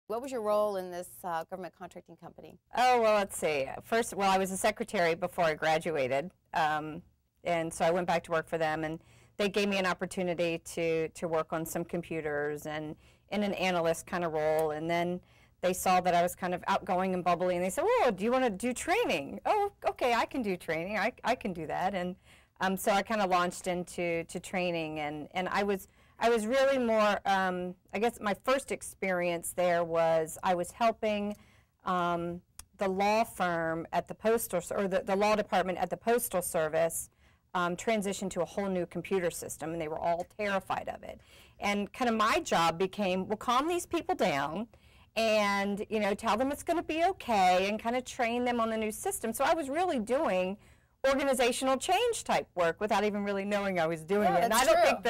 What was your role in this government contracting company? Oh, well, let's see. First, well, I was a secretary before I graduated, and so I went back to work for them, and they gave me an opportunity to work on some computers and in an analyst kind of role, and then they saw that I was kind of outgoing and bubbly, and they said, "Oh, do you want to do training?" "Oh, okay, I can do training. I can do that." And so I kind of launched into training, and I was really more, I guess my first experience there was I was helping the law firm at the postal, or the law department at the Postal Service transition to a whole new computer system, and they were all terrified of it. And kind of my job became, well, calm these people down and, you know, tell them it's going to be okay and kind of train them on the new system. So I was really doing organizational change type work without even really knowing I was doing it. And I don't think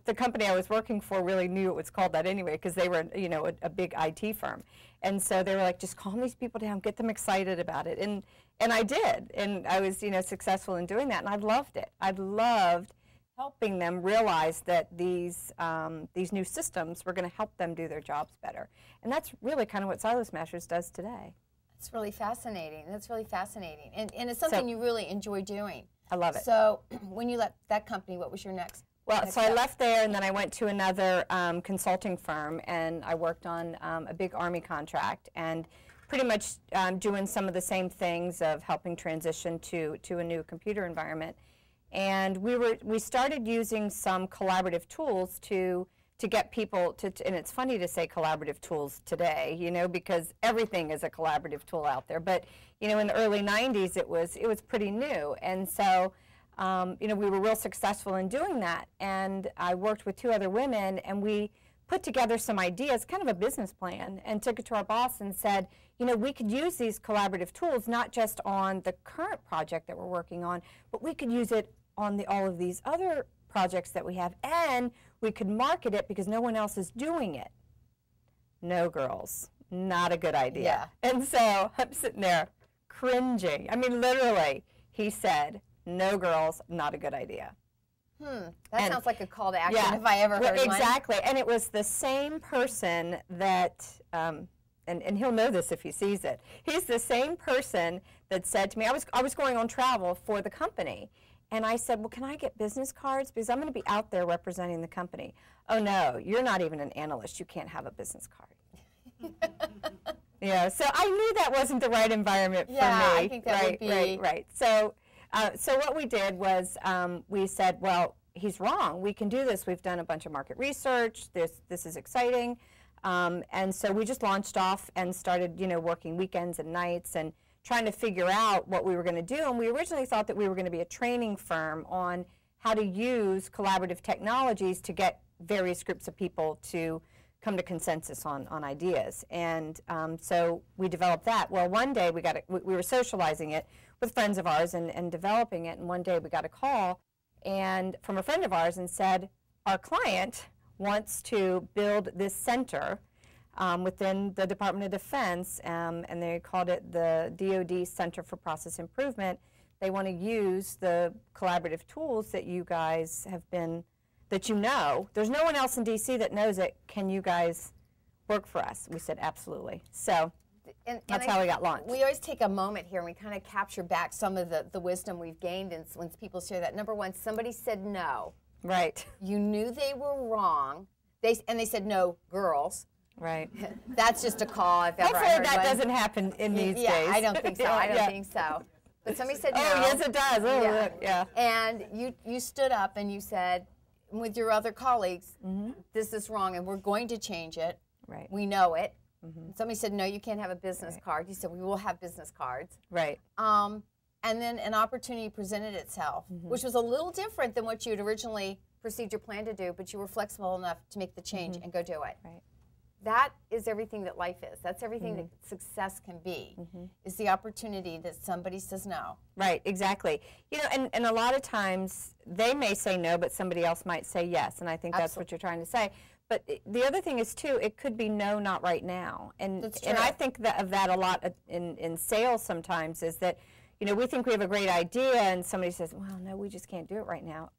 the company I was working for really knew it was called that anyway, because they were, you know, a big IT firm. And so they were like, just calm these people down, get them excited about it. And I did. And I was, you know, successful in doing that. And I loved it. I loved helping them realize that these new systems were going to help them do their jobs better. And that's really kind of what Silo Smashers does today. That's really fascinating. That's really fascinating. And it's something you really enjoy doing. I love it. So when you left that company, what was your next? Well, so I left there, and then I went to another consulting firm, and I worked on a big Army contract, and pretty much doing some of the same things of helping transition to a new computer environment. And we started using some collaborative tools to get people to, and it's funny to say collaborative tools today, you know, because everything is a collaborative tool out there. But, you know, in the early 90s, it was pretty new. And so, you know, we were real successful in doing that. And I worked with two other women, and we put together some ideas, kind of a business plan, and took it to our boss and said, you know, we could use these collaborative tools not just on the current project that we're working on, but we could use it on all of these other projects that we have, and we could market it because no one else is doing it. No, girls, not a good idea. Yeah. And so I'm sitting there cringing. I mean, literally, he said, no, girls, not a good idea. That sounds like a call to action if I ever heard one. Exactly, and it was the same person that, and he'll know this if he sees it, he's the same person that said to me, I was going on travel for the company, and I said, well, can I get business cards? Because I'm going to be out there representing the company. Oh, no, you're not even an analyst. You can't have a business card. Yeah, so I knew that wasn't the right environment for me. Yeah, I think that would be. Right. So what we did was we said, well, he's wrong. We can do this. We've done a bunch of market research. This is exciting. And so we just launched off and started, you know, working weekends and nights and trying to figure out what we were going to do. And we originally thought that we were going to be a training firm on how to use collaborative technologies to get various groups of people to come to consensus on ideas. And so we developed that. Well, one day we were socializing it with friends of ours and developing it. And one day we got a call from a friend of ours and said, our client wants to build this center within the Department of Defense, and they called it the DoD Center for Process Improvement. They want to use the collaborative tools that you guys have been, that you know. There's no one else in D.C. that knows it. Can you guys work for us? We said, absolutely. So that's how we got launched. We always take a moment here and we kind of capture back some of the wisdom we've gained and when people share that. Number one, somebody said no. Right. You knew they were wrong. They said, no, girls. Right. That's just a call if ever I heard Hopefully that doesn't happen in these days. Yeah, I don't think so. I don't think so. But somebody said no. Oh, yes, it does. Oh, look, yeah. And you stood up and you said, with your other colleagues, this is wrong and we're going to change it. Right. We know it. Somebody said, no, you can't have a business card. You said, we will have business cards. Right. And then an opportunity presented itself, which was a little different than what you had originally perceived your plan to do, but you were flexible enough to make the change and go do it. Right. That is everything that life is. That's everything that success can be, is the opportunity that somebody says no. Right, exactly. You know, and a lot of times they may say no, but somebody else might say yes, and I think that's what you're trying to say. But the other thing is, too, it could be no, not right now. And I think of that a lot in sales sometimes, is that, you know, we think we have a great idea, and somebody says, well, no, we just can't do it right now.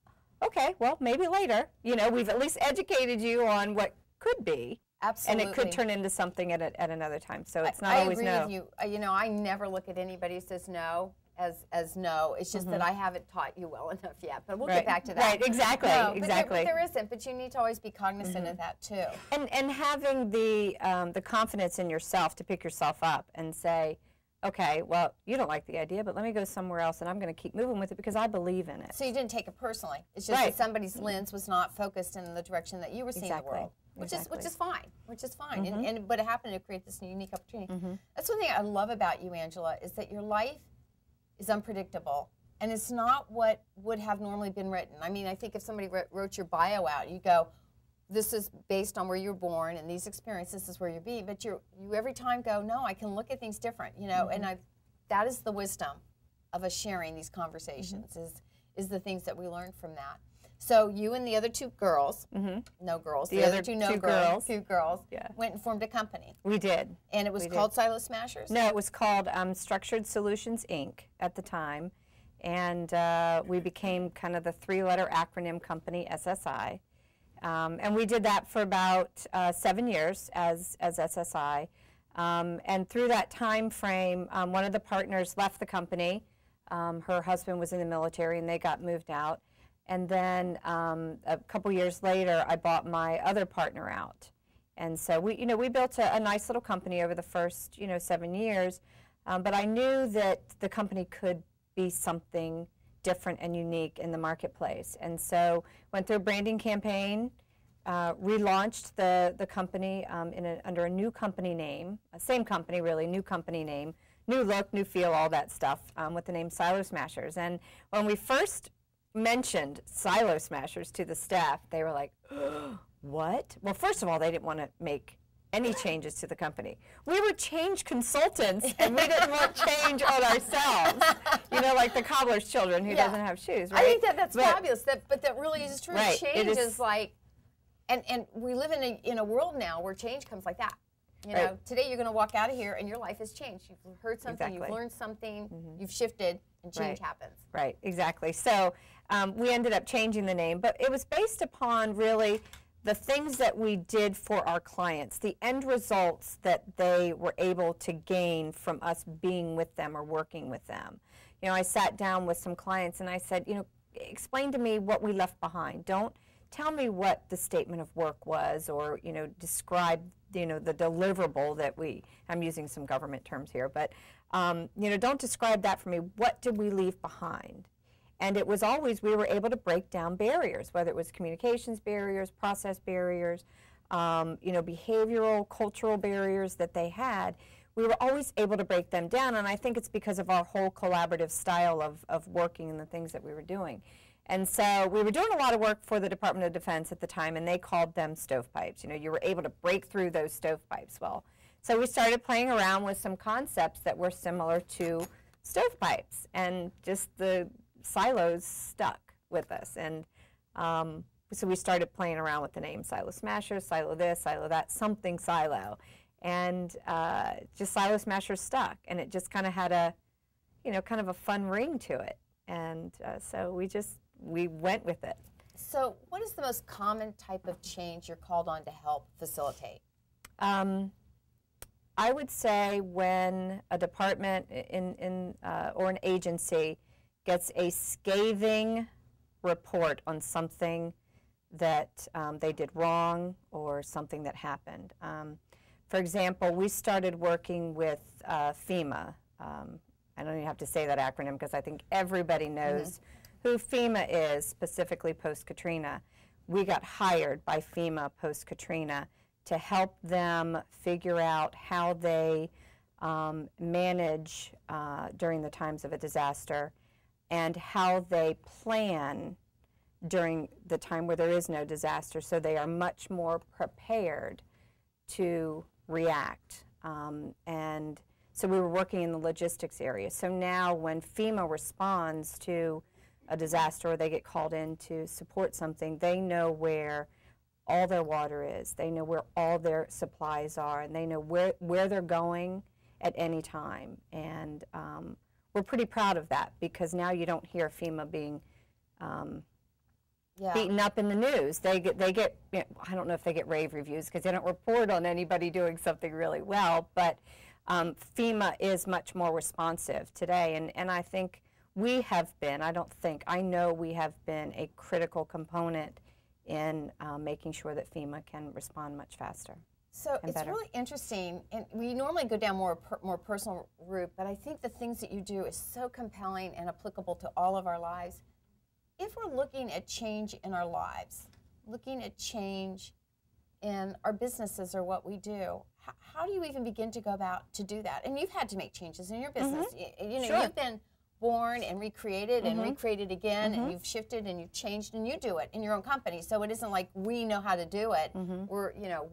Okay, well, maybe later. You know, we've at least educated you on what could be. Absolutely. And it could turn into something at another time. So it's not I always agree no. with you. You know, I never look at anybody who says no as no. It's just that I haven't taught you well enough yet. But we'll get back to that. Right, exactly, no, exactly. But there isn't. But you need to always be cognizant of that too. And having the confidence in yourself to pick yourself up and say, okay, well, you don't like the idea, but let me go somewhere else, and I'm going to keep moving with it because I believe in it. So you didn't take it personally. It's just that somebody's lens was not focused in the direction that you were seeing the world, which is fine. But it happened to create this unique opportunity. That's one thing I love about you, Angela, is that your life is unpredictable, and it's not what would have normally been written. I mean, I think if somebody wrote your bio out, you go, this is based on where you were born and these experiences, this is where you're being, but you every time go, no, I can look at things different, you know, and that is the wisdom of us sharing these conversations, is the things that we learn from that. So you and the other two girls, no girls, the other two girls, went and formed a company. We did. And it was called Silo Smashers? No, it was called Structured Solutions, Inc. at the time, and we became kind of the three-letter acronym company, SSI. And we did that for about 7 years as SSI. And through that time frame, one of the partners left the company. Her husband was in the military, and they got moved out. And then a couple years later, I bought my other partner out. And so we built a nice little company over the first 7 years. But I knew that the company could be something different and unique in the marketplace. And so went through a branding campaign, relaunched the company under a new company name, same company really, new company name, new look, new feel, all that stuff, with the name Silo Smashers. And when we first mentioned Silo Smashers to the staff, they were like, oh, what? Well, first of all, they didn't want to make any changes to the company. We were change consultants, and we didn't want change on ourselves. You know, like the cobbler's children who doesn't have shoes, right? I think that's fabulous, but that really is true. Right, change is like, and we live in a world now where change comes like that. You know, today you're going to walk out of here and your life has changed. You've heard something, you've learned something, you've shifted, and change happens. Right, exactly. So we ended up changing the name, but it was based upon really the things that we did for our clients, the end results that they were able to gain from us being with them or working with them. You know, I sat down with some clients and I said, explain to me what we left behind. Don't tell me what the statement of work was, or describe the deliverable that I'm using some government terms here, but don't describe that for me. What did we leave behind? And it was always, we were able to break down barriers, whether it was communications barriers, process barriers, behavioral, cultural barriers that they had. We were always able to break them down, and I think it's because of our whole collaborative style of working and the things that we were doing. And so we were doing a lot of work for the Department of Defense at the time, and they called them stovepipes. You were able to break through those stovepipes. Well, so we started playing around with some concepts that were similar to stovepipes, and just the silos stuck with us. And so we started playing around with the name Silo Smashers, Silo this, Silo that, something silo. And just Silo Smashers stuck, and it just kind of had a, kind of a fun ring to it. And so we went with it. So what is the most common type of change you're called on to help facilitate? I would say when a department or an agency gets a scathing report on something that they did wrong or something that happened. For example, we started working with FEMA. I don't even have to say that acronym because I think everybody knows who FEMA is, specifically post-Katrina. We got hired by FEMA post-Katrina to help them figure out how they manage during the times of a disaster, and how they plan during the time where there is no disaster, so they are much more prepared to react. And so we were working in the logistics area. So now when FEMA responds to a disaster or they get called in to support something, they know where all their water is, they know where all their supplies are, and they know where they're going at any time. And we're pretty proud of that, because now you don't hear FEMA being beaten up in the news. They get you know, I don't know if they get rave reviews because they don't report on anybody doing something really well, but FEMA is much more responsive today, and I think we have been, I know we have been a critical component in making sure that FEMA can respond much faster. So it's really interesting, and we normally go down more personal route, but I think the things that you do is so compelling and applicable to all of our lives. If we're looking at change in our lives, looking at change in our businesses or what we do, how do you even begin to go about to do that? And you've had to make changes in your business. You know, you've been born and recreated and recreated again, and you've shifted and you've changed, and you do it in your own company. So it isn't like we know how to do it. We're, you know,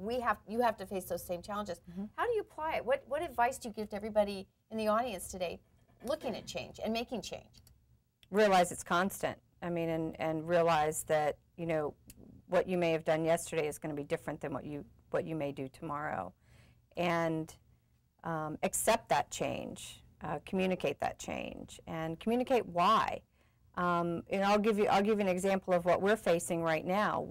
you have to face those same challenges. How do you apply it? What advice do you give to everybody in the audience today looking at change and making change? Realize it's constant. I mean, and realize that, you know, what you may have done yesterday is going to be different than what you may do tomorrow, and accept that change. Communicate that change and communicate why. And I'll give you an example of what we're facing right now.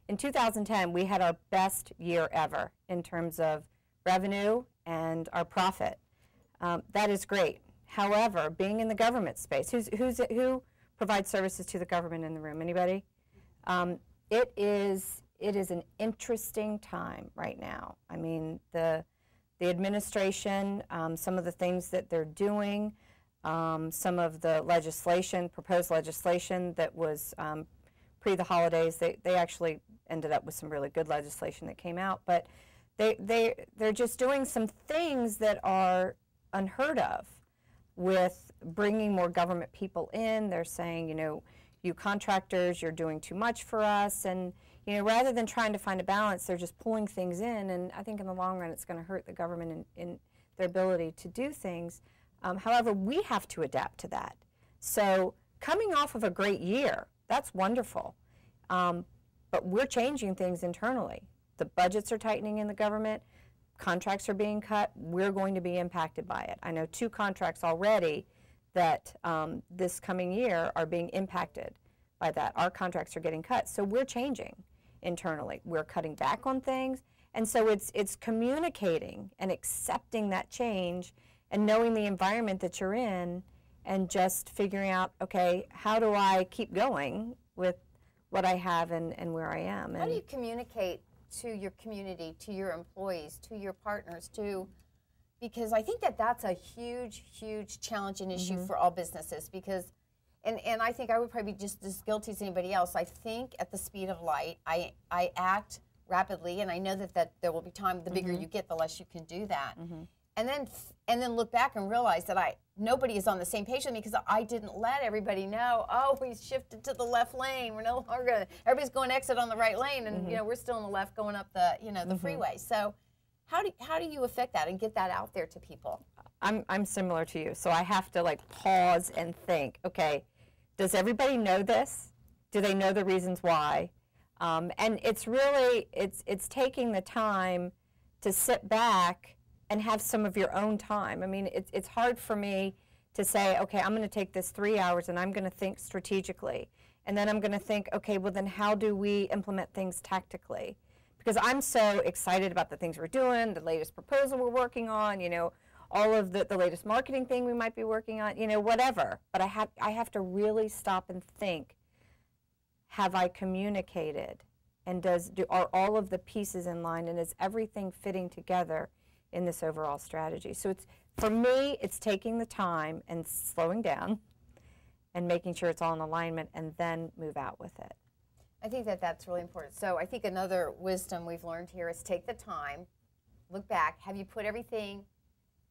In 2010, we had our best year ever in terms of revenue and our profit. That is great. However, being in the government space, who provides services to the government in the room? Anybody? It is an interesting time right now. I mean, the administration, some of the things that they're doing, some of the proposed legislation that was pre the holidays, they actually ended up with some really good legislation that came out, but they're just doing some things that are unheard of with bringing more government people in. They're saying, you know, you contractors, you're doing too much for us, and you know, rather than trying to find a balance, they're just pulling things in, and I think in the long run it's going to hurt the government in their ability to do things. However, we have to adapt to that. So coming off of a great year, that's wonderful, but we're changing things internally. The budgets are tightening in the government, contracts are being cut, we're going to be impacted by it. I know 2 contracts already that this coming year are being impacted by that. Our contracts are getting cut, so we're changing internally. We're cutting back on things, and so it's communicating and accepting that change and knowing the environment that you're in and just figuring out, okay, how do I keep going with what I have and where I am. How do you communicate to your community, to your employees, to your partners, because I think that's a huge, huge challenge and issue for all businesses, because and I think I would probably be just as guilty as anybody else. I think at the speed of light. I act rapidly, and I know that there will be time. The bigger you get, the less you can do that. And then look back and realize that nobody is on the same page with me because I didn't let everybody know. Oh, we shifted to the left lane. We're no longer. Everybody's going exit on the right lane, and you know we're still on the left going up the the freeway. So how do you affect that and get that out there to people? I'm similar to you, so I have to like pause and think. Okay, does everybody know this? Do they know the reasons why? And it's really it's taking the time to sit back and have some of your own time. I mean, it's hard for me to say, okay, I'm going to take this 3 hours and I'm going to think strategically, and then I'm going to think, okay, well then how do we implement things tactically? Because I'm so excited about the things we're doing, the latest proposal we're working on, you know, all of the latest marketing thing we might be working on, you know, whatever. But I have to really stop and think, have I communicated? And are all of the pieces in line, and is everything fitting together in this overall strategy? So for me, it's taking the time and slowing down and making sure it's all in alignment, and then move out with it. I think that's really important. So I think another wisdom we've learned here is take the time, look back, have you put everything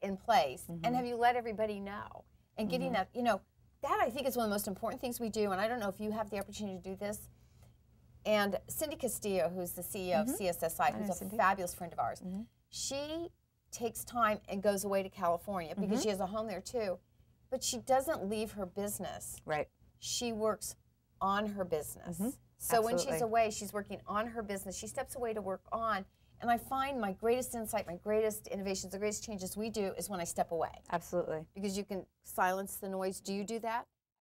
in place, and have you let everybody know? And getting that, you know, that I think is one of the most important things we do, and I don't know if you have the opportunity to do this. And Cindy Castillo, who's the CEO of CSSI, who's a fabulous friend of ours, she takes time and goes away to California because she has a home there too, but she doesn't leave her business. Right. She works on her business. So when she's away, she's working on her business. She steps away to work on. And I find my greatest insight, my greatest innovations, the greatest changes we do is when I step away. Absolutely. Because you can silence the noise. Do you do that?